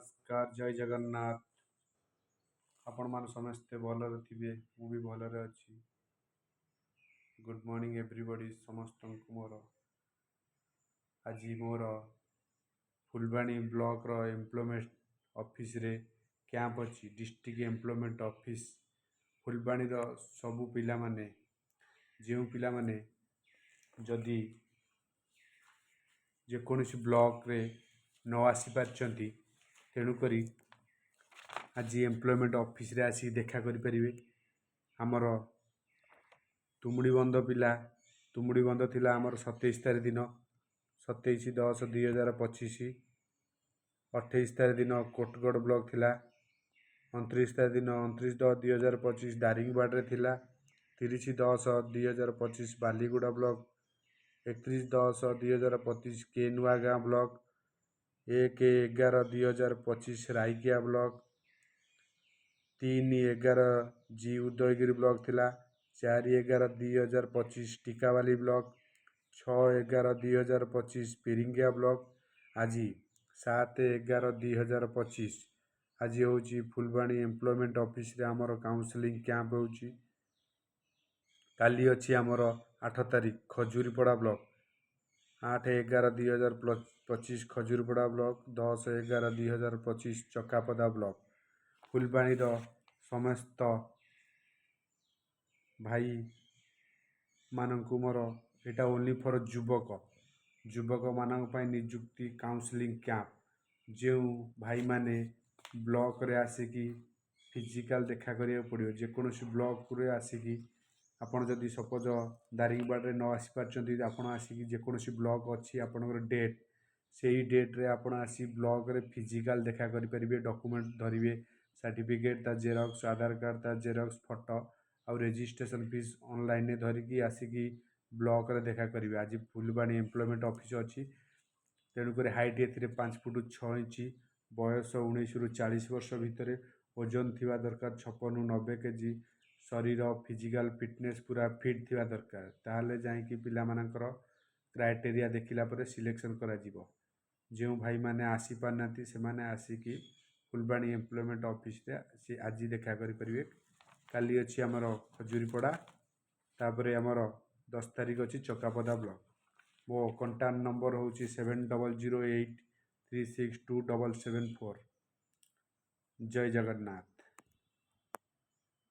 नमस्कार जय जगन्नाथ। आपण मान समस्ते भलरे थिबे मु भी भलरे अछि। गुड मॉर्निंग एवरीबॉडी समस्त मोर आज मोर फुलबाणी ब्लॉक रो एम्प्लॉयमेंट ऑफिस रे कैंप अछि। डिस्ट्रिक्ट एम्प्लॉयमेंट ऑफिस फुलबाणी रो सबु पिला माने जेउ पिला माने जदि जेकोसी ब्लॉक रे न आसी पारचंती तेणुकरी आज एम्प्लॉयमेंट ऑफिस रे आसी देखा करि परिबे। हमर तुमुड़ी बंद पिला तुमुड़ी बंद थिला हमर 27 तारिख दिन 27/10/2025। 28 तारिख दिन कोटगढ़ ब्लॉक थिला। 29 तारिख दिन 29/10/2025 दारिंगबाड़ रे थिला। 30/10/2025 बालीगुड़ा ब्लॉक। 31/10/2025 केनुआगाँ ब्लॉक। 1/11/2025 राइकिया ब्लॉक। 3/11 जी उदयगिरी ब्लॉक थिला। 4/11/2025 टिकावाली ब्लॉक। 6/11/2025 पिरिंगिया ब्लॉक। आज 7/11/2025 आज होची फुलबाणी एम्प्लॉयमेंट ऑफिस रे हमर काउंसलिंग कैंप होची। काली अच्छी आमर 8 तारिख खजुरीपड़ा ब्लॉक। 8/11/2025 खजुरीपड़ा ब्लॉक। 10/11/2025 चकापदा ब्लॉक। फुलबाणी समस्त भाई मानकु मोर एटा ओनली फॉर युवक मानक पाई निजुक्ति काउंसलिंग कैंप। जो भाई माने ब्लॉक रे आसिकी फिजिकल देखा करिया पड़ियो। जेकोसी ब्लॉक रे आसिकी आपण जदि सपोज दारिंगबाड़ रे न आसी पारचंती आपण आसिकी जेकोसी ब्लॉक अच्छी आपणकर डेट से डेट रे आपण आसी ब्लॉक रे फिजिकल देखा करि परिबे। डॉक्यूमेंट धरिबे सर्टिफिकेट ता जेरॉक्स आधार कार्ड ता जेरॉक्स फोटो और रजिस्ट्रेशन फीस ऑनलाइन ने धरिकी आसिकी ब्लॉक रे देखा करिबे। आज फुलबाणी एम्प्लॉयमेंट ऑफिस अच्छी तेणुकर हाइट ए 5 फुट 6 इंच बयस 19 रु 40 वर्ष भितर ओजन थिबा दरकार 56 90 केजी शरीर फिजिकल फिटनेस पूरा फिट थिबा दरकार। ताहले जाईकी पिला मानकर क्राइटेरिया देखिला पर सिलेक्शन करा जिवो। जो भाई माने आसी पारनाती से माने आसिकी फुलबाणी एम्प्लॉयमेंट ऑफिस रे आज देखा करि परिबे। काली अच्छी आमर खजुरीपड़ा तापरे आमर 10 तारिख अच्छी चकापदा ब्लॉक। मो कंटाक्ट नंबर हूँ 7008362774। जय जगन्नाथ।